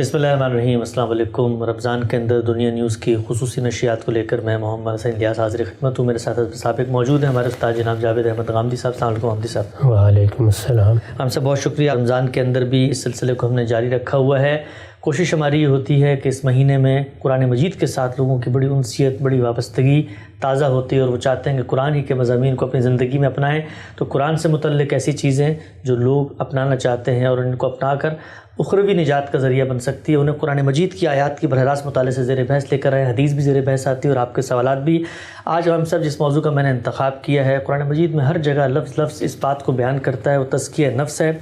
بسم اللہ الرحمن الرحیم۔ السلام علیکم۔ رمضان کے اندر دنیا نیوز کی خصوصی نشریات کو لے کر میں محمد حسین الیاس حاضر خدمت ہوں۔ میرے ساتھ سابق موجود ہیں ہمارے استاد جناب جاوید احمد غامدی صاحب۔ السلام علیکم غامدی صاحب۔ وعلیکم السلام۔ ہم سے بہت شکریہ۔ رمضان کے اندر بھی اس سلسلے کو ہم نے جاری رکھا ہوا ہے۔ کوشش ہماری یہ ہوتی ہے کہ اس مہینے میں قرآن مجید کے ساتھ لوگوں کی بڑی انسیت، بڑی وابستگی تازہ ہوتی ہے، اور وہ چاہتے ہیں کہ قرآن ہی کے مضامین کو اپنی زندگی میں اپنائیں۔ تو قرآن سے متعلق ایسی چیزیں جو لوگ اپنانا چاہتے ہیں اور ان کو اپنا کر اخروی نجات کا ذریعہ بن سکتی ہے، انہیں قرآن مجید کی آیات کی براہ راست مطالعے سے زیر بحث لے کر آئے۔ حدیث بھی زیر بحث آتی ہے اور آپ کے سوالات بھی۔ آج ہم سب جس موضوع کا میں نے انتخاب کیا ہے، قرآن مجید میں ہر جگہ لفظ لفظ اس بات کو بیان کرتا ہے، وہ تزکیہ نفس ہے۔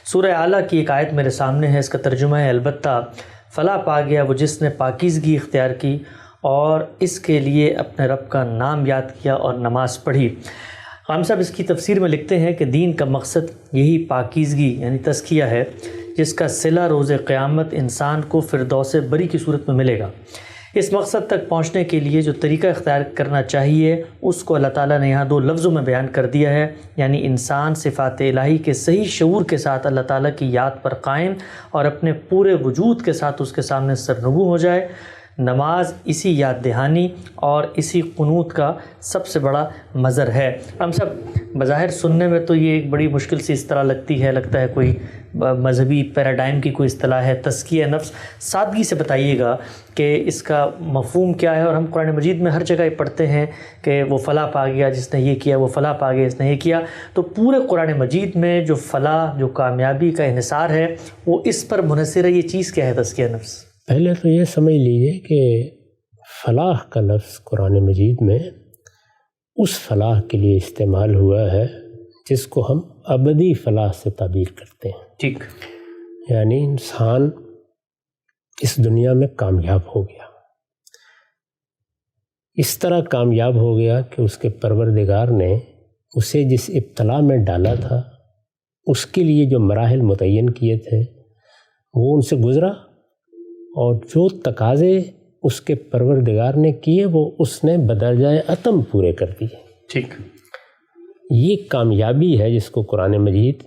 سورہ اعلیٰ کی ایک آیت میرے سامنے ہے، اس کا ترجمہ ہے البتہ فلاح پا گیا وہ جس نے پاکیزگی اختیار کی اور اس کے لیے اپنے رب کا نام یاد کیا اور نماز پڑھی۔ ہم صاحب اس کی تفسیر میں لکھتے ہیں کہ دین کا مقصد یہی پاکیزگی یعنی تزکیہ ہے، جس کا صلہ روز قیامت انسان کو فردوس بری کی صورت میں ملے گا۔ اس مقصد تک پہنچنے کے لیے جو طریقہ اختیار کرنا چاہیے اس کو اللہ تعالیٰ نے یہاں 2 لفظوں میں بیان کر دیا ہے، یعنی انسان صفات الہی کے صحیح شعور کے ساتھ اللہ تعالیٰ کی یاد پر قائم اور اپنے پورے وجود کے ساتھ اس کے سامنے سرنگو ہو جائے۔ نماز اسی یاد دہانی اور اسی قنوت کا سب سے بڑا مظہر ہے۔ ہم سب بظاہر سننے میں تو یہ ایک بڑی مشکل سی اصطلاح لگتا ہے کوئی مذہبی پیراڈائم کی کوئی اصطلاح ہے، تزکیہ نفس۔ سادگی سے بتائیے گا کہ اس کا مفہوم کیا ہے۔ اور ہم قرآن مجید میں ہر جگہ یہ پڑھتے ہیں کہ وہ فلاح پا گیا جس نے یہ کیا، وہ فلاح پا گیا جس نے یہ کیا۔ تو پورے قرآن مجید میں جو فلاح، جو کامیابی کا انحصار ہے، وہ اس پر منحصر ہے۔ یہ چیز کیا ہے تزکیہ نفس؟ پہلے تو یہ سمجھ لیجئے کہ فلاح کا لفظ قرآن مجید میں اس فلاح کے لیے استعمال ہوا ہے جس کو ہم ابدی فلاح سے تعبیر کرتے ہیں۔ ٹھیک، یعنی انسان اس دنیا میں کامیاب ہو گیا، اس طرح کامیاب ہو گیا کہ اس کے پروردگار نے اسے جس ابتلا میں ڈالا تھا، اس کے لیے جو مراحل متعین کیے تھے وہ ان سے گزرا، اور جو تقاضے اس کے پروردگار نے کیے وہ اس نے بدرجۂ اتم پورے کر دیے۔ ٹھیک، یہ کامیابی ہے جس کو قرآن مجید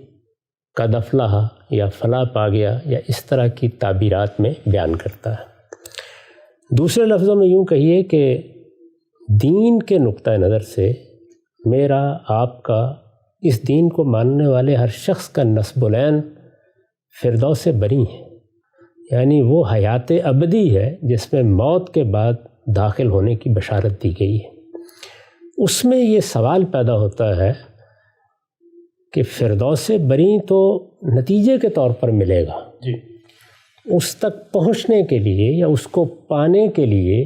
قد افلح یا فلاح پا گیا یا اس طرح کی تعبیرات میں بیان کرتا ہے۔ دوسرے لفظوں میں یوں کہیے کہ دین کے نقطہ نظر سے میرا، آپ کا، اس دین کو ماننے والے ہر شخص کا نصب العین فردوس بری ہے، یعنی وہ حیات ابدی ہے جس میں موت کے بعد داخل ہونے کی بشارت دی گئی ہے۔ اس میں یہ سوال پیدا ہوتا ہے کہ فردوس بری تو نتیجے کے طور پر ملے گا، جی، اس تک پہنچنے کے لیے یا اس کو پانے کے لیے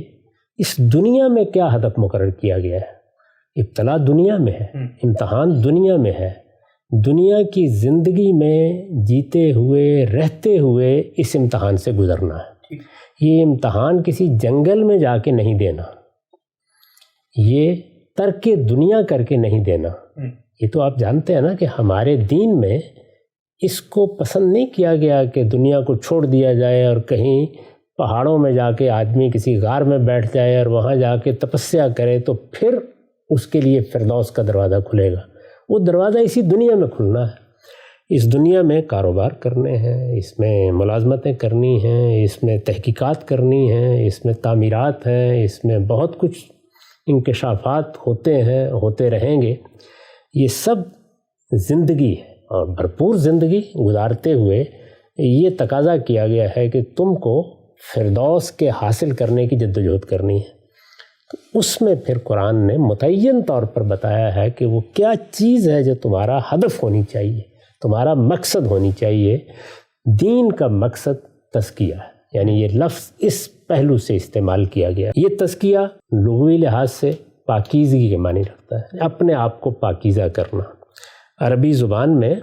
اس دنیا میں کیا ہدف مقرر کیا گیا ہے؟ ابتلا دنیا میں ہے، امتحان دنیا میں ہے۔ دنیا کی زندگی میں جیتے ہوئے، رہتے ہوئے اس امتحان سے گزرنا ہے۔ یہ امتحان کسی جنگل میں جا کے نہیں دینا، یہ ترک دنیا کر کے نہیں دینا۔ یہ تو آپ جانتے ہیں نا کہ ہمارے دین میں اس کو پسند نہیں کیا گیا کہ دنیا کو چھوڑ دیا جائے اور کہیں پہاڑوں میں جا کے آدمی کسی غار میں بیٹھ جائے اور وہاں جا کے تپسیا کرے تو پھر اس کے لیے فردوس کا دروازہ کھلے گا۔ وہ دروازہ اسی دنیا میں کھلنا ہے۔ اس دنیا میں کاروبار کرنے ہیں، اس میں ملازمتیں کرنی ہیں، اس میں تحقیقات کرنی ہیں، اس میں تعمیرات ہیں، اس میں بہت کچھ انکشافات ہوتے ہیں، ہوتے رہیں گے۔ یہ سب زندگی ہے، اور بھرپور زندگی گزارتے ہوئے یہ تقاضا کیا گیا ہے کہ تم کو فردوس کے حاصل کرنے کی جدوجہد کرنی ہے۔ اس میں پھر قرآن نے متعین طور پر بتایا ہے کہ وہ کیا چیز ہے جو تمہارا ہدف ہونی چاہیے، تمہارا مقصد ہونی چاہیے۔ دین کا مقصد تزکیہ ہے، یعنی یہ لفظ اس پہلو سے استعمال کیا گیا۔ یہ تزکیہ لغوی لحاظ سے پاکیزگی کے معنی رکھتا ہے، اپنے آپ کو پاکیزہ کرنا۔ عربی زبان میں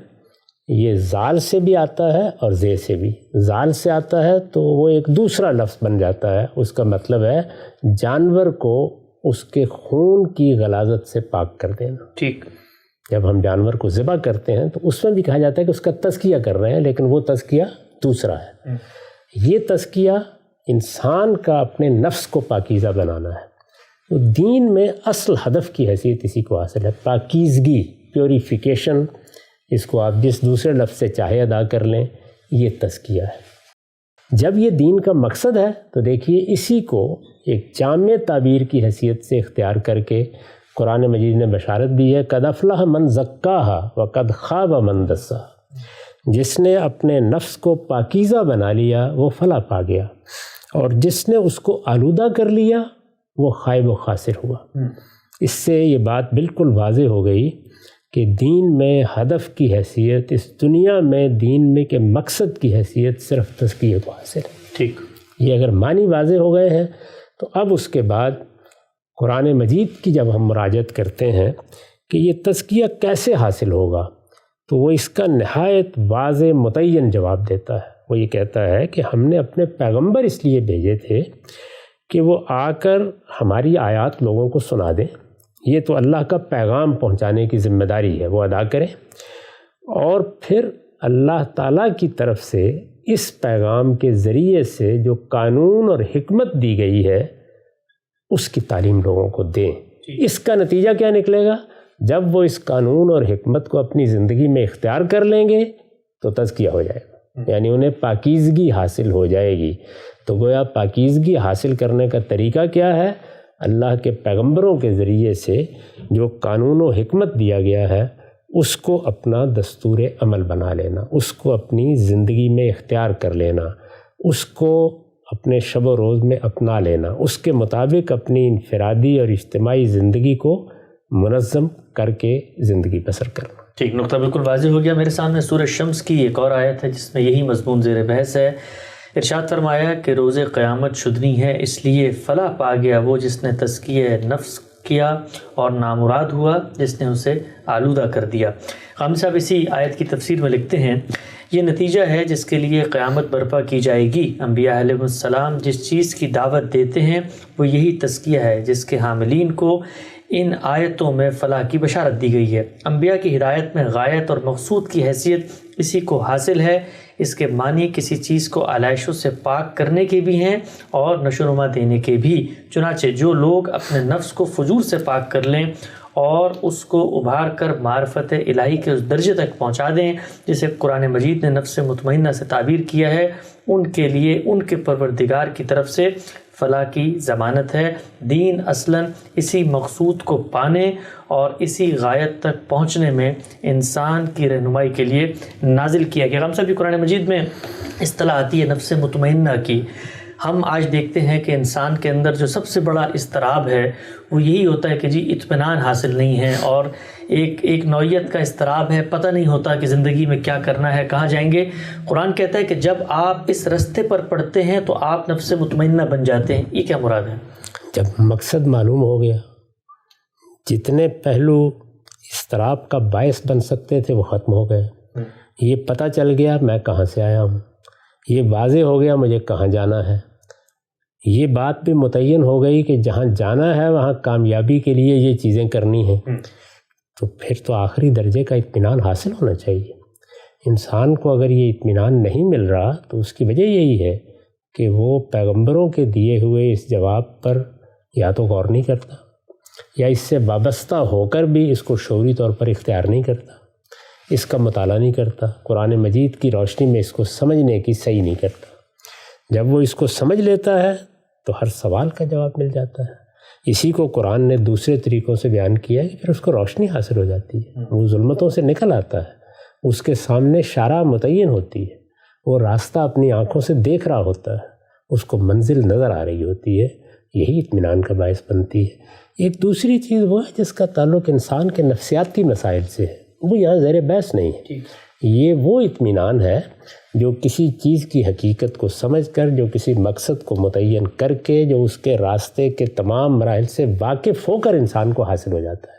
یہ زال سے بھی آتا ہے اور زے سے بھی۔ زال سے آتا ہے تو وہ ایک دوسرا لفظ بن جاتا ہے، اس کا مطلب ہے جانور کو اس کے خون کی غلاظت سے پاک کر دینا۔ ٹھیک، جب ہم جانور کو ذبح کرتے ہیں تو اس میں بھی کہا جاتا ہے کہ اس کا تزکیہ کر رہے ہیں، لیکن وہ تزکیہ دوسرا ہے۔ یہ تزکیہ انسان کا اپنے نفس کو پاکیزہ بنانا ہے۔ تو دین میں اصل ہدف کی حیثیت اسی کو حاصل ہے، پاکیزگی، پیوریفیکیشن۔ اس کو آپ جس دوسرے لفظ سے چاہے ادا کر لیں، یہ تزکیہ ہے۔ جب یہ دین کا مقصد ہے تو دیکھیے اسی کو ایک جامع تعبیر کی حیثیت سے اختیار کر کے قرآن مجید نے بشارت دی ہے، قد افلح من زکاہا وقد خاب من دساہا، جس نے اپنے نفس کو پاکیزہ بنا لیا وہ فلاح پا گیا، اور جس نے اس کو آلودہ کر لیا وہ خائب و خاسر ہوا۔ اس سے یہ بات بالکل واضح ہو گئی کہ دین میں ہدف کی حیثیت، اس دنیا میں دین میں کے مقصد کی حیثیت صرف تزکیہ کو حاصل ہے۔ ٹھیک، یہ اگر معنی واضح ہو گئے ہیں تو اب اس کے بعد قرآن مجید کی جب ہم مراجعت کرتے ہیں کہ یہ تزکیہ کیسے حاصل ہوگا، تو وہ اس کا نہایت واضح متعین جواب دیتا ہے۔ وہ یہ کہتا ہے کہ ہم نے اپنے پیغمبر اس لیے بھیجے تھے کہ وہ آ کر ہماری آیات لوگوں کو سنا دیں، یہ تو اللہ کا پیغام پہنچانے کی ذمہ داری ہے، وہ ادا کریں، اور پھر اللہ تعالیٰ کی طرف سے اس پیغام کے ذریعے سے جو قانون اور حکمت دی گئی ہے اس کی تعلیم لوگوں کو دیں۔ اس کا نتیجہ کیا نکلے گا؟ جب وہ اس قانون اور حکمت کو اپنی زندگی میں اختیار کر لیں گے تو تزکیہ ہو جائے گا، یعنی انہیں پاکیزگی حاصل ہو جائے گی۔ تو گویا پاکیزگی حاصل کرنے کا طریقہ کیا ہے؟ اللہ کے پیغمبروں کے ذریعے سے جو قانون و حکمت دیا گیا ہے اس کو اپنا دستور عمل بنا لینا، اس کو اپنی زندگی میں اختیار کر لینا، اس کو اپنے شب و روز میں اپنا لینا، اس کے مطابق اپنی انفرادی اور اجتماعی زندگی کو منظم کر کے زندگی بسر کرنا۔ ٹھیک، نقطہ بالکل واضح ہو گیا۔ میرے سامنے سورہ شمس کی ایک اور آیت ہے جس میں یہی مضمون زیر بحث ہے۔ ارشاد فرمایا کہ روز قیامت شدنی ہے، اس لیے فلاح پا گیا وہ جس نے تزکیہ نفس کیا اور نامراد ہوا جس نے اسے آلودہ کر دیا۔ غام صاحب اسی آیت کی تفسیر میں لکھتے ہیں، یہ نتیجہ ہے جس کے لیے قیامت برپا کی جائے گی۔ انبیاء علیہ السلام جس چیز کی دعوت دیتے ہیں وہ یہی تزکیہ ہے جس کے حاملین کو ان آیتوں میں فلاح کی بشارت دی گئی ہے۔ انبیاء کی ہدایت میں غایت اور مقصود کی حیثیت اسی کو حاصل ہے۔ اس کے معنی کسی چیز کو علائشوں سے پاک کرنے کے بھی ہیں اور نشو و نما دینے کے بھی۔ چنانچہ جو لوگ اپنے نفس کو فجور سے پاک کر لیں اور اس کو ابھار کر معرفت الہی کے اس درجے تک پہنچا دیں جسے قرآن مجید نے نفس مطمئنہ سے تعبیر کیا ہے، ان کے لیے ان کے پروردگار کی طرف سے فلاح کی ضمانت ہے۔ دین اصلاً اسی مقصود کو پانے اور اسی غایت تک پہنچنے میں انسان کی رہنمائی کے لیے نازل کیا گیا۔ غم صاحب قرآن مجید میں اصطلاح آتی ہے نفس مطمئنہ کی۔ ہم آج دیکھتے ہیں کہ انسان کے اندر جو سب سے بڑا اضطراب ہے وہ یہی ہوتا ہے کہ جی اطمینان حاصل نہیں ہے، اور ایک نوعیت کا اضطراب ہے، پتہ نہیں ہوتا کہ زندگی میں کیا کرنا ہے، کہاں جائیں گے۔ قرآن کہتا ہے کہ جب آپ اس راستے پر پڑتے ہیں تو آپ نفس مطمئنہ بن جاتے ہیں۔ یہ کیا مراد ہے؟ جب مقصد معلوم ہو گیا، جتنے پہلو اضطراب کا باعث بن سکتے تھے وہ ختم ہو گئے۔ یہ پتہ چل گیا میں کہاں سے آیا ہوں، یہ واضح ہو گیا مجھے کہاں جانا ہے، یہ بات بھی متعین ہو گئی کہ جہاں جانا ہے وہاں کامیابی کے لیے یہ چیزیں کرنی ہیں، تو پھر تو آخری درجے کا اطمینان حاصل ہونا چاہیے۔ انسان کو اگر یہ اطمینان نہیں مل رہا تو اس کی وجہ یہی ہے کہ وہ پیغمبروں کے دیے ہوئے اس جواب پر یا تو غور نہیں کرتا یا اس سے وابستہ ہو کر بھی اس کو شعوری طور پر اختیار نہیں کرتا، اس کا مطالعہ نہیں کرتا، قرآن مجید کی روشنی میں اس کو سمجھنے کی صحیح نہیں کرتا۔ جب وہ اس کو سمجھ لیتا ہے تو ہر سوال کا جواب مل جاتا ہے۔ اسی کو قرآن نے دوسرے طریقوں سے بیان کیا ہے کہ پھر اس کو روشنی حاصل ہو جاتی ہے، وہ ظلمتوں سے نکل آتا ہے، اس کے سامنے شارع متعین ہوتی ہے، وہ راستہ اپنی آنکھوں سے دیکھ رہا ہوتا ہے، اس کو منزل نظر آ رہی ہوتی ہے، یہی اطمینان کا باعث بنتی ہے۔ ایک دوسری چیز وہ ہے جس کا تعلق انسان کے نفسیاتی مسائل سے ہے، وہ یہاں زیر بحث نہیں ہے۔ یہ وہ اطمینان ہے جو کسی چیز کی حقیقت کو سمجھ کر، جو کسی مقصد کو متعین کر کے، جو اس کے راستے کے تمام مراحل سے واقف ہو کر انسان کو حاصل ہو جاتا ہے۔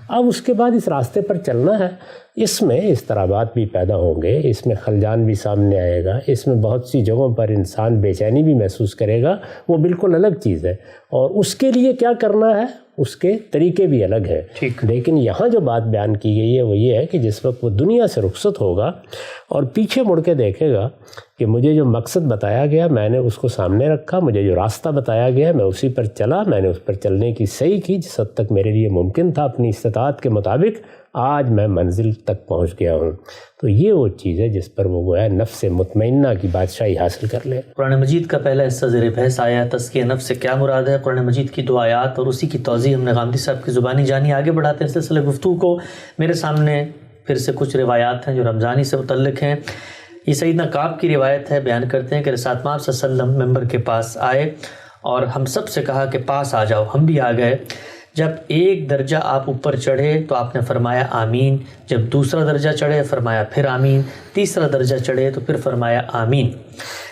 اب اس کے بعد اس راستے پر چلنا ہے، اس میں اضطرابات بھی پیدا ہوں گے، اس میں خلجان بھی سامنے آئے گا، اس میں بہت سی جگہوں پر انسان بے چینی بھی محسوس کرے گا، وہ بالکل الگ چیز ہے، اور اس کے لیے کیا کرنا ہے اس کے طریقے بھی الگ ہے۔ لیکن یہاں جو بات بیان کی گئی ہے وہ یہ ہے کہ جس وقت وہ دنیا سے رخصت ہوگا اور پیچھے مڑ کے دیکھے گا کہ مجھے جو مقصد بتایا گیا میں نے اس کو سامنے رکھا، مجھے جو راستہ بتایا گیا میں اسی پر چلا، میں نے اس پر چلنے کی صحیح کی جس حد تک میرے لیے ممکن تھا اپنی استطاعت کے مطابق، آج میں منزل تک پہنچ گیا ہوں۔ تو یہ وہ چیز ہے جس پر وہ گویا نفس مطمئنہ کی بادشاہی حاصل کر لے۔ قرآن مجید کا پہلا حصہ زیر بحث آیا تزکیہ نفس سے کیا مراد ہے، قرآن مجید کی 2 آیات اور اسی کی توضیح ہم نے غامدی صاحب کی زبانی جانی۔ آگے بڑھاتے ہیں سلسلہ گفتگو کو۔ میرے سامنے پھر سے کچھ روایات ہیں جو رمضانی سے متعلق ہیں۔ یہ سیدنا کعب کی روایت ہے، بیان کرتے ہیں کہ رسول پاک صلی اللہ علیہ وسلم ممبر کے پاس آئے اور ہم سب سے کہا کہ پاس آ جاؤ، ہم بھی آ گئے۔ جب ایک درجہ آپ اوپر چڑھے تو آپ نے فرمایا آمین، جب دوسرا درجہ چڑھے فرمایا پھر آمین، تیسرا درجہ چڑھے تو پھر فرمایا آمین۔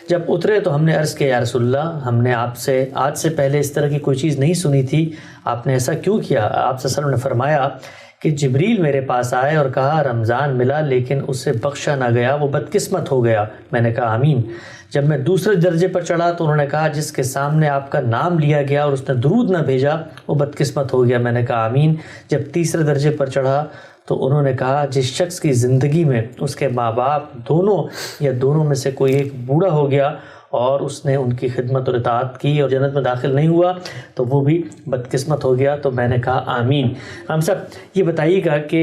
جب اترے تو ہم نے عرض کیا یا رسول اللہ، ہم نے آپ سے آج سے پہلے اس طرح کی کوئی چیز نہیں سنی تھی، آپ نے ایسا کیوں کیا؟ آپ صلی اللہ علیہ وسلم نے فرمایا کہ جبریل میرے پاس آئے اور کہا رمضان ملا لیکن اسے بخشا نہ گیا، وہ بدقسمت ہو گیا۔ میں نے کہا آمین۔ جب میں دوسرے درجے پر چڑھا تو انہوں نے کہا جس کے سامنے آپ کا نام لیا گیا اور اس نے درود نہ بھیجا وہ بدقسمت ہو گیا۔ میں نے کہا آمین۔ جب تیسرے درجے پر چڑھا تو انہوں نے کہا جس شخص کی زندگی میں اس کے ماں باپ دونوں یا دونوں میں سے کوئی ایک بوڑھا ہو گیا اور اس نے ان کی خدمت اور اطاعت کی اور جنت میں داخل نہیں ہوا تو وہ بھی بدقسمت ہو گیا۔ تو میں نے کہا آمین۔ ہم سب یہ بتائیے گا کہ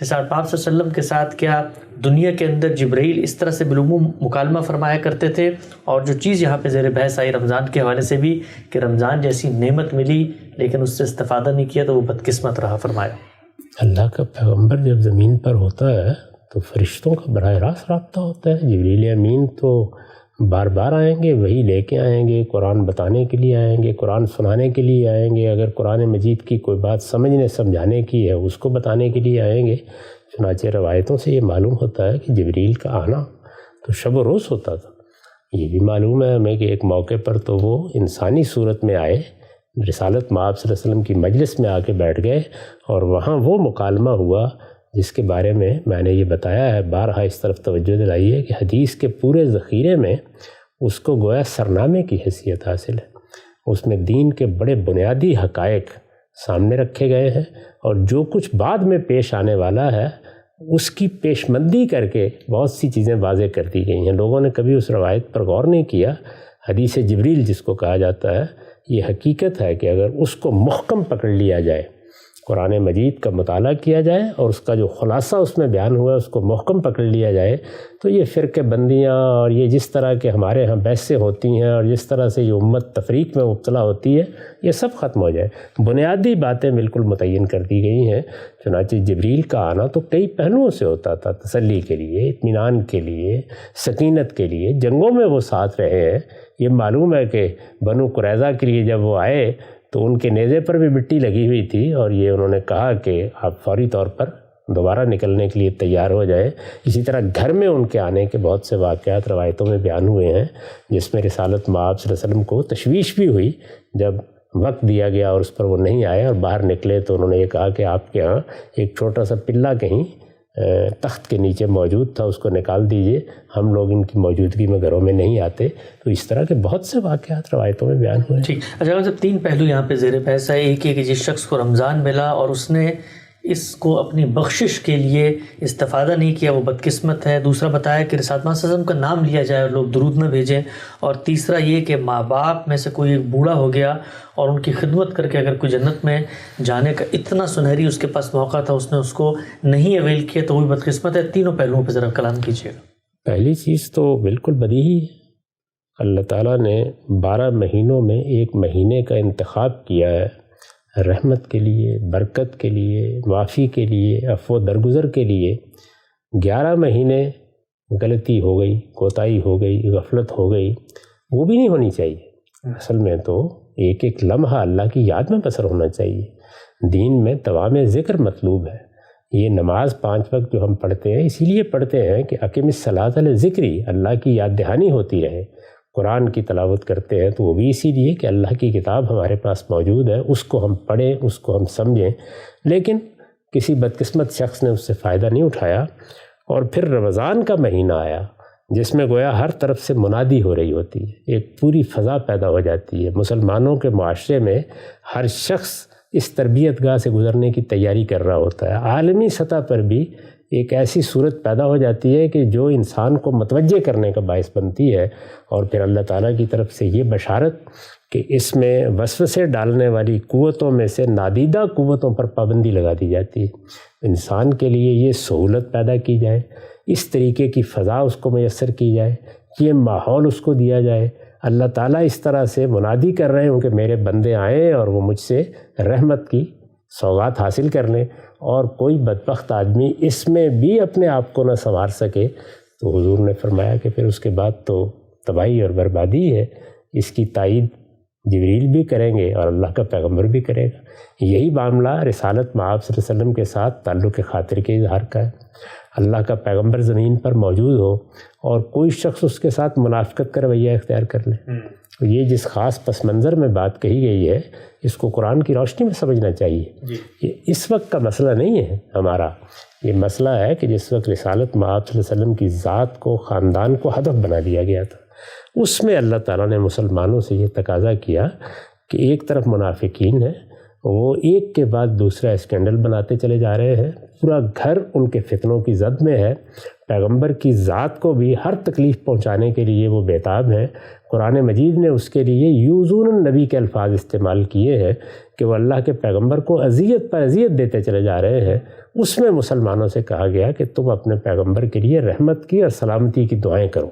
رسول پاک صلی اللہ علیہ وسلم کے ساتھ کیا دنیا کے اندر جبرائیل اس طرح سے بالعموم مکالمہ فرمایا کرتے تھے؟ اور جو چیز یہاں پہ زیر بحث آئی رمضان کے حوالے سے بھی کہ رمضان جیسی نعمت ملی لیکن اس سے استفادہ نہیں کیا تو وہ بدقسمت رہا، فرمایا۔ اللہ کا پیغمبر جب زمین پر ہوتا ہے تو فرشتوں کا براہ راست رابطہ ہوتا ہے۔ جبریل امین تو بار بار آئیں گے، وہی لے کے آئیں گے، قرآن بتانے کے لیے آئیں گے، قرآن سنانے کے لیے آئیں گے، اگر قرآن مجید کی کوئی بات سمجھنے سمجھانے کی ہے اس کو بتانے کے لیے آئیں گے۔ چنانچہ روایتوں سے یہ معلوم ہوتا ہے کہ جبریل کا آنا تو شب و روز ہوتا تھا۔ یہ بھی معلوم ہے ہمیں کہ ایک موقع پر تو وہ انسانی صورت میں آئے، رسالت مآب صلی اللہ علیہ وسلم کی مجلس میں آ کے بیٹھ گئے اور وہاں وہ مکالمہ ہوا جس کے بارے میں نے یہ بتایا ہے، بارہا اس طرف توجہ دلائی ہے کہ حدیث کے پورے ذخیرے میں اس کو گویا سرنامے کی حیثیت حاصل ہے۔ اس میں دین کے بڑے بنیادی حقائق سامنے رکھے گئے ہیں اور جو کچھ بعد میں پیش آنے والا ہے اس کی پیشمندی کر کے بہت سی چیزیں واضح کر دی گئی ہیں۔ لوگوں نے کبھی اس روایت پر غور نہیں کیا۔ حدیث جبریل جس کو کہا جاتا ہے، یہ حقیقت ہے کہ اگر اس کو محکم پکڑ لیا جائے، قرآن مجید کا مطالعہ کیا جائے اور اس کا جو خلاصہ اس میں بیان ہوا ہے اس کو محکم پکڑ لیا جائے تو یہ فرقے بندیاں اور یہ جس طرح کے ہمارے ہاں بحثیں ہوتی ہیں اور جس طرح سے یہ امت تفریق میں مبتلا ہوتی ہے یہ سب ختم ہو جائے۔ بنیادی باتیں بالکل متعین کر دی گئی ہیں۔ چنانچہ جبریل کا آنا تو کئی پہلوؤں سے ہوتا تھا، تسلی کے لیے، اطمینان کے لیے، سکینت کے لیے۔ جنگوں میں وہ ساتھ رہے ہیں۔ یہ معلوم ہے کہ بنو قریظہ کے لیے جب وہ آئے تو ان کے نیزے پر بھی مٹی لگی ہوئی تھی اور یہ انہوں نے کہا کہ آپ فوری طور پر دوبارہ نکلنے کے لیے تیار ہو جائیں۔ اسی طرح گھر میں ان کے آنے کے بہت سے واقعات روایتوں میں بیان ہوئے ہیں جس میں رسالت مآب صلی اللہ علیہ وسلم کو تشویش بھی ہوئی جب وقت دیا گیا اور اس پر وہ نہیں آئے اور باہر نکلے تو انہوں نے یہ کہا کہ آپ کے ہاں ایک چھوٹا سا پلہ کہیں تخت کے نیچے موجود تھا، اس کو نکال دیجئے، ہم لوگ ان کی موجودگی میں گھروں میں نہیں آتے۔ تو اس طرح کے بہت سے واقعات روایتوں میں بیان ہوئے۔ ٹھیک، اچھا صاحب 3 پہلو یہاں پہ زیر بحث ہے۔ ایک یہ کہ جس شخص کو رمضان ملا اور اس نے اس کو اپنی بخشش کے لیے استفادہ نہیں کیا وہ بدقسمت ہے۔ دوسرا بتایا کہ رسالت مآب صلی اللہ علیہ وسلم کا نام لیا جائے اور لوگ درود نہ بھیجیں۔ اور تیسرا یہ کہ ماں باپ میں سے کوئی ایک بوڑھا ہو گیا اور ان کی خدمت کر کے اگر کوئی جنت میں جانے کا اتنا سنہری اس کے پاس موقع تھا اس نے اس کو نہیں اویل کیا تو وہی بدقسمت ہے۔ تینوں پہلوؤں پہ ذرا کلام کیجیے گا۔ پہلی چیز تو بالکل بدیہی ہے، اللہ تعالیٰ نے 12 مہینوں میں ایک مہینے کا انتخاب کیا ہے رحمت کے لیے، برکت کے لیے، معافی کے لیے، عفو درگزر کے لیے۔ 11 مہینے غلطی ہو گئی، کوتاہی ہو گئی، غفلت ہو گئی، وہ بھی نہیں ہونی چاہیے۔ اصل میں تو ایک ایک لمحہ اللہ کی یاد میں بسر ہونا چاہیے۔ دین میں دوام ذکر مطلوب ہے۔ یہ نماز 5 وقت جو ہم پڑھتے ہیں اسی لیے پڑھتے ہیں کہ اقم الصلاۃ لذکری، اللہ کی یاد دہانی ہوتی رہے۔ قرآن کی تلاوت کرتے ہیں تو وہ بھی اسی لیے کہ اللہ کی کتاب ہمارے پاس موجود ہے، اس کو ہم پڑھیں، اس کو ہم سمجھیں۔ لیکن کسی بدقسمت شخص نے اس سے فائدہ نہیں اٹھایا اور پھر رمضان کا مہینہ آیا جس میں گویا ہر طرف سے منادی ہو رہی ہوتی ہے، ایک پوری فضا پیدا ہو جاتی ہے۔ مسلمانوں کے معاشرے میں ہر شخص اس تربیت گاہ سے گزرنے کی تیاری کر رہا ہوتا ہے۔ عالمی سطح پر بھی ایک ایسی صورت پیدا ہو جاتی ہے کہ جو انسان کو متوجہ کرنے کا باعث بنتی ہے، اور پھر اللہ تعالیٰ کی طرف سے یہ بشارت کہ اس میں وسوسے ڈالنے والی قوتوں میں سے نادیدہ قوتوں پر پابندی لگا دی جاتی ہے۔ انسان کے لیے یہ سہولت پیدا کی جائے، اس طریقے کی فضا اس کو میسر کی جائے، یہ ماحول اس کو دیا جائے۔ اللہ تعالیٰ اس طرح سے منادی کر رہے ہوں کہ میرے بندے آئیں اور وہ مجھ سے رحمت کی سوغات حاصل کر لیں، اور کوئی بدبخت آدمی اس میں بھی اپنے آپ کو نہ سنوار سکے، تو حضور نے فرمایا کہ پھر اس کے بعد تو تباہی اور بربادی ہے۔ اس کی تائید جبریل بھی کریں گے اور اللہ کا پیغمبر بھی کرے گا۔ یہی معاملہ رسالت مآب صلی اللہ علیہ وسلم کے ساتھ تعلق خاطر کے اظہار کا ہے۔ اللہ کا پیغمبر زمین پر موجود ہو اور کوئی شخص اس کے ساتھ منافقت کا رویہ اختیار کر لے، تو یہ جس خاص پس منظر میں بات کہی گئی ہے، اس کو قرآن کی روشنی میں سمجھنا چاہیے۔ یہ اس وقت کا مسئلہ نہیں ہے ہمارا، یہ مسئلہ ہے کہ جس وقت رسالت مآب صلی اللہ علیہ وسلم کی ذات کو، خاندان کو ہدف بنا دیا گیا تھا، اس میں اللہ تعالیٰ نے مسلمانوں سے یہ تقاضا کیا کہ ایک طرف منافقین ہیں، وہ ایک کے بعد دوسرا اسکینڈل بناتے چلے جا رہے ہیں، پورا گھر ان کے فتنوں کی زد میں ہے، پیغمبر کی ذات کو بھی ہر تکلیف پہنچانے کے لیے وہ بےتاب ہیں۔ قرآن مجید نے اس کے لیے یوزون النبی کے الفاظ استعمال کیے ہیں کہ وہ اللہ کے پیغمبر کو اذیت پر اذیت دیتے چلے جا رہے ہیں۔ اس میں مسلمانوں سے کہا گیا کہ تم اپنے پیغمبر کے لیے رحمت کی اور سلامتی کی دعائیں کرو۔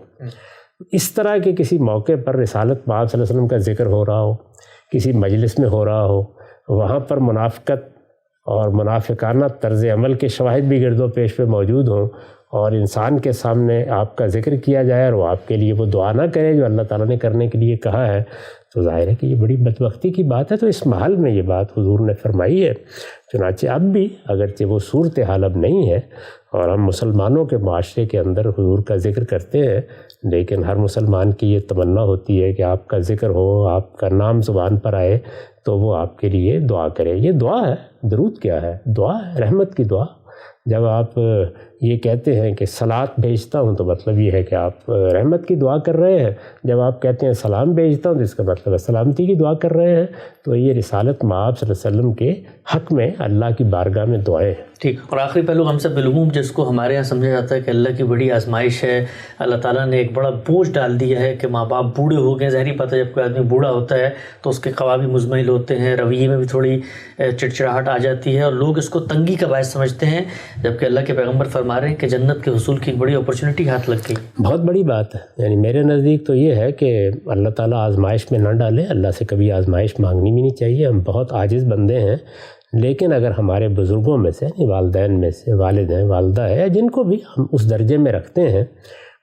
اس طرح کے کسی موقع پر رسالت مآب صلی اللہ علیہ وسلم کا ذکر ہو رہا ہو، کسی مجلس میں ہو رہا ہو، وہاں پر منافقت اور منافقانہ طرز عمل کے شواہد بھی گرد و پیش پہ موجود ہوں، اور انسان کے سامنے آپ کا ذکر کیا جائے اور وہ آپ کے لیے وہ دعا نہ کرے جو اللہ تعالیٰ نے کرنے کے لیے کہا ہے، تو ظاہر ہے کہ یہ بڑی بدبختی کی بات ہے۔ تو اس محل میں یہ بات حضور نے فرمائی ہے۔ چنانچہ اب بھی اگرچہ وہ صورتحال اب نہیں ہے اور ہم مسلمانوں کے معاشرے کے اندر حضور کا ذکر کرتے ہیں، لیکن ہر مسلمان کی یہ تمنا ہوتی ہے کہ آپ کا ذکر ہو، آپ کا نام زبان پر آئے تو وہ آپ کے لیے دعا کرے۔ یہ دعا ہے، درود کیا ہے؟ دعا ہے، رحمت کی دعا۔ جب آپ یہ کہتے ہیں کہ صلات بھیجتا ہوں تو مطلب یہ ہے کہ آپ رحمت کی دعا کر رہے ہیں۔ جب آپ کہتے ہیں سلام بھیجتا ہوں تو اس کا مطلب ہے سلامتی کی دعا کر رہے ہیں۔ تو یہ رسالت مآب صلی اللہ علیہ وسلم کے حق میں اللہ کی بارگاہ میں دعائیں ہیں۔ ٹھیک، اور آخری پہلو ہم سب بالعموم جس کو ہمارے یہاں سمجھا جاتا ہے کہ اللہ کی بڑی آزمائش ہے، اللہ تعالیٰ نے ایک بڑا بوجھ ڈال دیا ہے کہ ماں باپ بوڑھے ہو گئے۔ ظاہری بات ہے جب کوئی آدمی بوڑھا ہوتا ہے تو اس کے خواب بھی مزمحل ہوتے ہیں، رویے میں بھی تھوڑی چڑچڑاہٹ آ جاتی ہے، اور لوگ اس کو تنگی کا باعث سمجھتے ہیں، جبکہ اللہ کے پیغمبر فرما رہے ہیں کہ جنت کے حصول کی ایک بڑی اپرچونٹی ہاتھ لگ گئی۔ بہت بڑی بات ہے، یعنی میرے نزدیک تو یہ ہے کہ اللہ تعالیٰ آزمائش میں نہ ڈالے۔ اللہ سے کبھی آزمائش مانگنی بھی نہیں چاہیے، ہم بہت عاجز بندے ہیں، لیکن اگر ہمارے بزرگوں میں سے، یعنی والدین میں سے، والد ہیں، والدہ ہے، جن کو بھی ہم اس درجے میں رکھتے ہیں،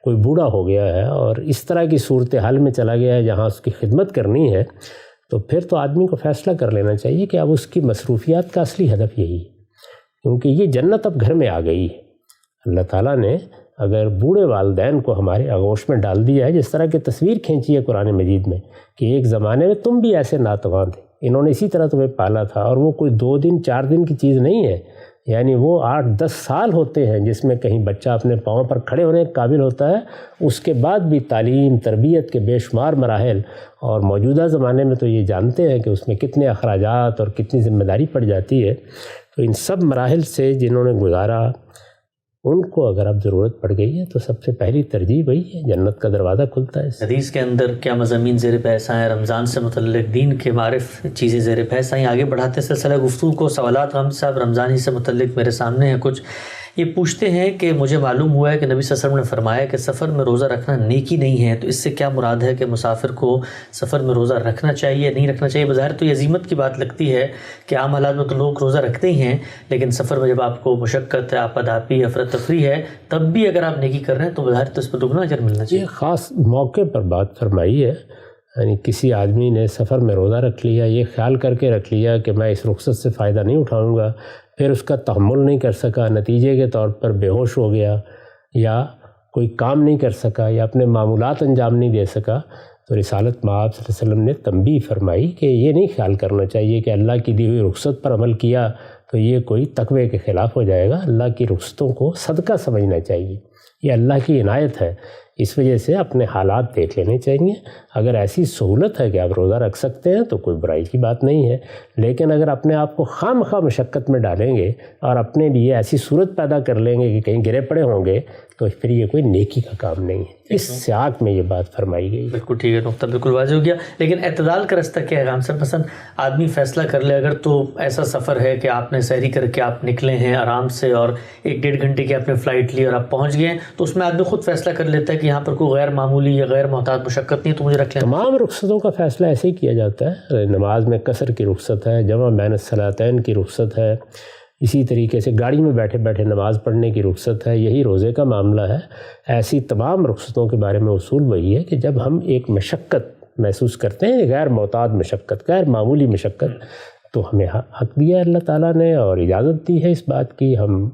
کوئی بوڑھا ہو گیا ہے اور اس طرح کی صورتحال میں چلا گیا ہے جہاں اس کی خدمت کرنی ہے، تو پھر تو آدمی کو فیصلہ کر لینا چاہیے کہ اب اس کی مصروفیات کا اصلی ہدف یہی ہے، کیونکہ یہ جنت اب گھر میں آ گئی ہے۔ اللہ تعالیٰ نے اگر بوڑھے والدین کو ہمارے آغوش میں ڈال دیا ہے، جس طرح کی تصویر کھینچی ہے قرآن مجید میں کہ ایک زمانے میں تم بھی ایسے ناتواں تھے، انہوں نے اسی طرح تمہیں پالا تھا، اور وہ کوئی 2 دن 4 دن کی چیز نہیں ہے، یعنی وہ 8-10 سال ہوتے ہیں جس میں کہیں بچہ اپنے پاؤں پر کھڑے ہونے کے قابل ہوتا ہے، اس کے بعد بھی تعلیم تربیت کے بے شمار مراحل، اور موجودہ زمانے میں تو یہ جانتے ہیں کہ اس میں کتنے اخراجات اور کتنی ذمہ داری پڑ جاتی ہے۔ تو ان سب مراحل سے جنہوں نے گزارا، ان کو اگر اب ضرورت پڑ گئی ہے تو سب سے پہلی ترجیح وہی ہے، جنت کا دروازہ کھلتا ہے۔ حدیث کے اندر کیا مضامین زیر بحث ہیں؟ رمضان سے متعلق دین کے معرف چیزیں زیر بحث ہیں۔ آگے بڑھاتے سلسلہ گفتگو کو، سوالات غم صاحب رمضان ہی سے متعلق میرے سامنے ہیں کچھ۔ یہ پوچھتے ہیں کہ مجھے معلوم ہوا ہے کہ نبی صلی اللہ علیہ وسلم نے فرمایا کہ سفر میں روزہ رکھنا نیکی نہیں ہے، تو اس سے کیا مراد ہے کہ مسافر کو سفر میں روزہ رکھنا چاہیے نہیں رکھنا چاہیے؟ بظاہر تو یہ عزیمت کی بات لگتی ہے کہ عام حالات میں تو لوگ روزہ رکھتے ہی ہیں، لیکن سفر میں جب آپ کو مشقت ہے، آپدابی، افراتفری ہے، تب بھی اگر آپ نیکی کر رہے ہیں تو بظاہر تو اس پر دگنا اجر ملنا چاہیے۔ یہ خاص موقع پر بات فرمائی ہے، یعنی کسی آدمی نے سفر میں روزہ رکھ لیا، یہ خیال کر کے رکھ لیا کہ میں اس رخصت سے فائدہ نہیں اٹھاؤں گا، پھر اس کا تحمل نہیں کر سکا، نتیجے کے طور پر بے ہوش ہو گیا، یا کوئی کام نہیں کر سکا، یا اپنے معمولات انجام نہیں دے سکا، تو رسالت مآب صلی اللہ علیہ وسلم نے تنبیہ فرمائی کہ یہ نہیں خیال کرنا چاہیے کہ اللہ کی دی ہوئی رخصت پر عمل کیا تو یہ کوئی تقوی کے خلاف ہو جائے گا۔ اللہ کی رخصتوں کو صدقہ سمجھنا چاہیے، یہ اللہ کی عنایت ہے، اس وجہ سے اپنے حالات دیکھ لینے چاہیے۔ اگر ایسی سہولت ہے کہ آپ روزہ رکھ سکتے ہیں تو کوئی برائی کی بات نہیں ہے، لیکن اگر اپنے آپ کو خواہ مخواہ مشقت میں ڈالیں گے اور اپنے لیے ایسی صورت پیدا کر لیں گے کہ کہیں گرے پڑے ہوں گے تو پھر یہ کوئی نیکی کا کام نہیں ہے. اس سیاق میں یہ بات فرمائی گئی. بالکل ٹھیک ہے، نقطہ بالکل واضح ہو گیا. لیکن اعتدال کا رستہ کیا ہے غام صاحب؟ مثلا آدمی فیصلہ کر لے اگر، تو ایسا سفر ہے کہ آپ نے سحری کر کے آپ نکلے ہیں آرام سے اور 1-1.5 گھنٹے کی آپ نے فلائٹ لی اور آپ پہنچ گئے، تو اس میں آدمی خود فیصلہ کر لیتا ہے کہ یہاں پر کوئی غیر معمولی یا غیر محتاط مشقت نہیں ہے تو مجھے رکھ لینا. تمام رخصتوں کا فیصلہ ایسے ہی کیا جاتا ہے. نماز میں قصر کی رخصت ہے، جمع بین الصلاتین کی رخصت ہے، اسی طریقے سے گاڑی میں بیٹھے بیٹھے نماز پڑھنے کی رخصت ہے، یہی روزے کا معاملہ ہے. ایسی تمام رخصتوں کے بارے میں اصول وہی ہے کہ جب ہم ایک مشقت محسوس کرتے ہیں، غیر معتاد مشقت، غیر معمولی مشقت، تو ہمیں حق دیا ہے اللہ تعالیٰ نے اور اجازت دی ہے اس بات کی. ہم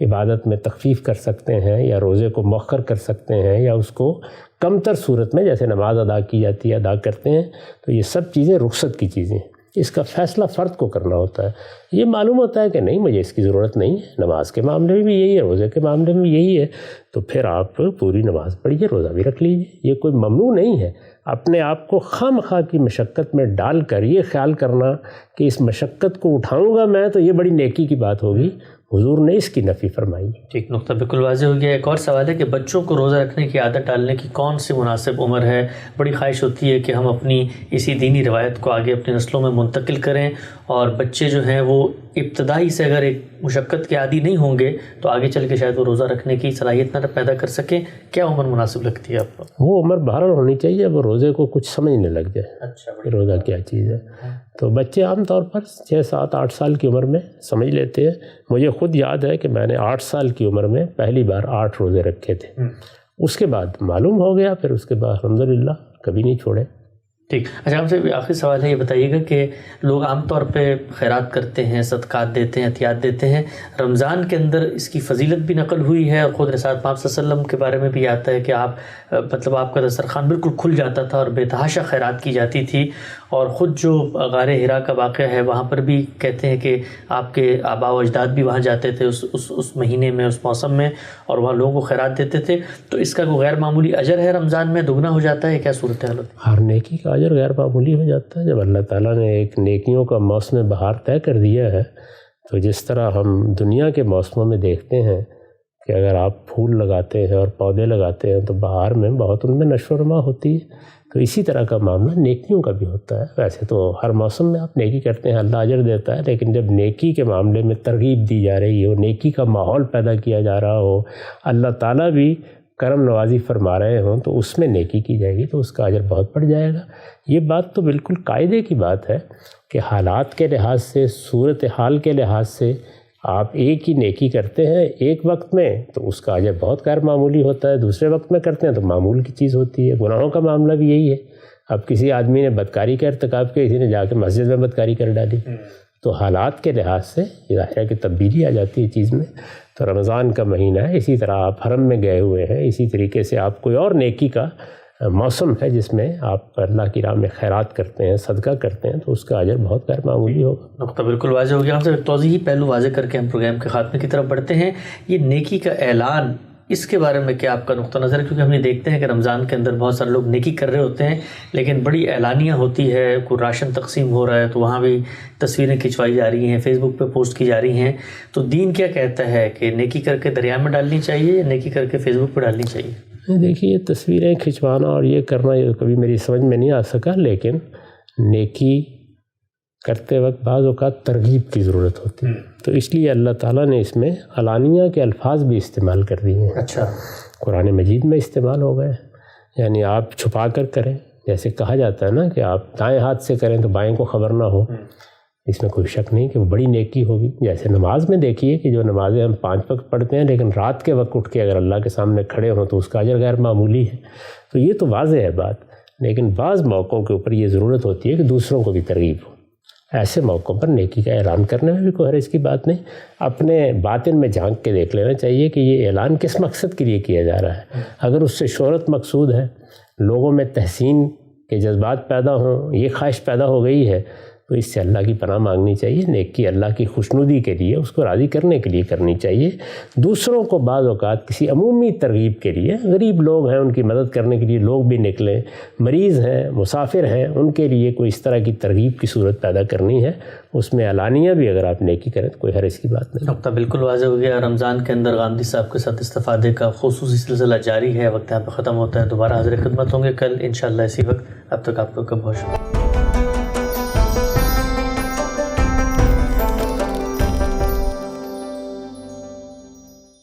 عبادت میں تخفیف کر سکتے ہیں یا روزے کو مؤخر کر سکتے ہیں یا اس کو کم تر صورت میں جیسے نماز ادا کی جاتی ہے ادا کرتے ہیں. تو یہ سب چیزیں رخصت کی چیزیں ہیں. اس کا فیصلہ فرد کو کرنا ہوتا ہے. یہ معلوم ہوتا ہے کہ نہیں مجھے اس کی ضرورت نہیں ہے، نماز کے معاملے میں بھی یہی ہے، روزے کے معاملے میں یہی ہے، تو پھر آپ پوری نماز پڑھیے، روزہ بھی رکھ لیجیے. یہ کوئی ممنوع نہیں ہے. اپنے آپ کو خواہ مخواہ کی مشقت میں ڈال کر یہ خیال کرنا کہ اس مشقت کو اٹھاؤں گا میں تو یہ بڑی نیکی کی بات ہوگی، حضور نے اس کی نفی فرمائی. ٹھیک، نقطہ بالکل واضح ہو گیا. ایک اور سوال ہے کہ بچوں کو روزہ رکھنے کی عادت ڈالنے کی کون سی مناسب عمر ہے؟ بڑی خواہش ہوتی ہے کہ ہم اپنی اسی دینی روایت کو آگے اپنی نسلوں میں منتقل کریں، اور بچے جو ہیں وہ ابتدائی سے اگر ایک مشقت کے عادی نہیں ہوں گے تو آگے چل کے شاید وہ روزہ رکھنے کی صلاحیت نہ پیدا کر سکیں. کیا عمر مناسب لگتی ہے آپ کو؟ وہ عمر بہرحال ہونی چاہیے وہ روزے کو کچھ سمجھنے لگ جائے. اچھا، کہ روزہ کیا چیز ہے. تو بچے عام طور پر 6, 7, 8 سال کی عمر میں سمجھ لیتے ہیں. مجھے خود یاد ہے کہ میں نے 8 سال کی عمر میں پہلی بار 8 روزے رکھے تھے. اس کے بعد معلوم ہو گیا، پھر اس کے بعد الحمدللہ کبھی نہیں چھوڑے. ٹھیک. اچھا، ہم سے آخری سوال ہے، یہ بتائیے گا کہ لوگ عام طور پہ خیرات کرتے ہیں، صدقات دیتے ہیں، عطیات دیتے ہیں. رمضان کے اندر اس کی فضیلت بھی نقل ہوئی ہے، اور خود رسالت پاک صلی اللہ علیہ وسلم کے بارے میں بھی آتا ہے کہ آپ مطلب آپ کا دسترخوان بالکل کھل جاتا تھا اور بے تحاشا خیرات کی جاتی تھی. اور خود جو غار حرا کا واقعہ ہے وہاں پر بھی کہتے ہیں کہ آپ کے آباء و اجداد بھی وہاں جاتے تھے اس مہینے میں، اس موسم میں، اور وہاں لوگوں کو خیرات دیتے تھے. تو اس کا کوئی غیر معمولی اجر ہے رمضان میں، دگنا ہو جاتا ہے، کیا صورتحال ہوتی ہے؟ ہر نیکی کا اجر غیر معمولی ہو جاتا ہے. جب اللہ تعالیٰ نے ایک نیکیوں کا موسم بہار طے کر دیا ہے، تو جس طرح ہم دنیا کے موسموں میں دیکھتے ہیں کہ اگر آپ پھول لگاتے ہیں اور پودے لگاتے ہیں تو بہار میں بہت ان میں نشو و نما ہوتی ہے، تو اسی طرح کا معاملہ نیکیوں کا بھی ہوتا ہے. ویسے تو ہر موسم میں آپ نیکی کرتے ہیں، اللہ اجر دیتا ہے، لیکن جب نیکی کے معاملے میں ترغیب دی جا رہی ہو، نیکی کا ماحول پیدا کیا جا رہا ہو، اللہ تعالیٰ بھی کرم نوازی فرما رہے ہوں، تو اس میں نیکی کی جائے گی تو اس کا اجر بہت بڑھ جائے گا. یہ بات تو بالکل قاعدے کی بات ہے کہ حالات کے لحاظ سے، صورت حال کے لحاظ سے آپ ایک ہی نیکی کرتے ہیں ایک وقت میں تو اس کا اجر بہت غیر معمولی ہوتا ہے، دوسرے وقت میں کرتے ہیں تو معمول کی چیز ہوتی ہے. گناہوں کا معاملہ بھی یہی ہے. اب کسی آدمی نے بدکاری کا ارتکاب کیا، کسی نے جا کے مسجد میں بدکاری کر ڈالی، تو حالات کے لحاظ سے ظاہر ہے کہ تبدیلی آ جاتی ہے چیز میں. تو رمضان کا مہینہ ہے، اسی طرح آپ حرم میں گئے ہوئے ہیں، اسی طریقے سے آپ کوئی اور نیکی کا موسم ہے جس میں آپ اللہ کی راہ میں خیرات کرتے ہیں، صدقہ کرتے ہیں، تو اس کا اجر بہت غیر معمولی ہوگا. نقطہ بالکل واضح ہو گیا. ہم سے توضیحی پہلو واضح کر کے ہم پروگرام کے خاتمے کی طرف بڑھتے ہیں. یہ نیکی کا اعلان، اس کے بارے میں کیا آپ کا نقطہ نظر ہے؟ کیونکہ ہم یہ دیکھتے ہیں کہ رمضان کے اندر بہت سارے لوگ نیکی کر رہے ہوتے ہیں، لیکن بڑی اعلانیہ ہوتی ہے، کوئی راشن تقسیم ہو رہا ہے تو وہاں بھی تصویریں کھنچوائی جا رہی ہیں، فیس بک پہ پوسٹ کی جا رہی ہیں. تو دین کیا کہتا ہے کہ نیکی کر کے دریا میں ڈالنی چاہیے یا نیکی کر کے فیس بک پہ ڈالنی چاہیے؟ دیکھیے، تصویریں کھنچوانا اور یہ کرنا یہ کبھی میری سمجھ میں نہیں آ سکا، لیکن نیکی کرتے وقت بعض اوقات ترغیب کی ضرورت ہوتی ہے، تو اس لیے اللہ تعالیٰ نے اس میں علانیہ کے الفاظ بھی استعمال کر دیے ہیں. اچھا، قرآن مجید میں استعمال ہو گئے. یعنی آپ چھپا کر کریں، جیسے کہا جاتا ہے نا کہ آپ دائیں ہاتھ سے کریں تو بائیں کو خبر نہ ہو، اس میں کوئی شک نہیں کہ وہ بڑی نیکی ہوگی. جیسے نماز میں دیکھیے کہ جو نمازیں ہم 5 وقت پڑھتے ہیں لیکن رات کے وقت اٹھ کے اگر اللہ کے سامنے کھڑے ہوں تو اس کا اجر غیر معمولی ہے. تو یہ تو واضح ہے بات، لیکن بعض موقعوں کے اوپر یہ ضرورت ہوتی ہے کہ دوسروں کو بھی ترغیب ہو. ایسے موقعوں پر نیکی کا اعلان کرنے میں بھی کوئی حرج کی بات نہیں. اپنے باطن میں جھانک کے دیکھ لینا چاہیے کہ یہ اعلان کس مقصد کے لیے کیا جا رہا ہے. اگر اس سے شہرت مقصود ہے، لوگوں میں تحسین کے جذبات پیدا ہوں، یہ خواہش پیدا ہو گئی ہے، تو اس سے اللہ کی پناہ مانگنی چاہیے. نیکی اللہ کی خوشنودی کے لیے، اس کو راضی کرنے کے لیے کرنی چاہیے. دوسروں کو بعض اوقات کسی عمومی ترغیب کے لیے، غریب لوگ ہیں ان کی مدد کرنے کے لیے لوگ بھی نکلیں، مریض ہیں، مسافر ہیں، ان کے لیے کوئی اس طرح کی ترغیب کی صورت پیدا کرنی ہے، اس میں علانیہ بھی اگر آپ نیکی کریں تو کوئی حرج کی بات نہیں. نقطہ بالکل واضح ہو گیا. رمضان کے اندر غامدی صاحب کے ساتھ استفادے کا خصوصی سلسلہ جاری ہے. وقت یہاں پہ ختم ہوتا ہے. دوبارہ حاضر خدمت ہوں گے کل انشاءاللہ اسی وقت. اب تک آپ کو بہت شکریہ.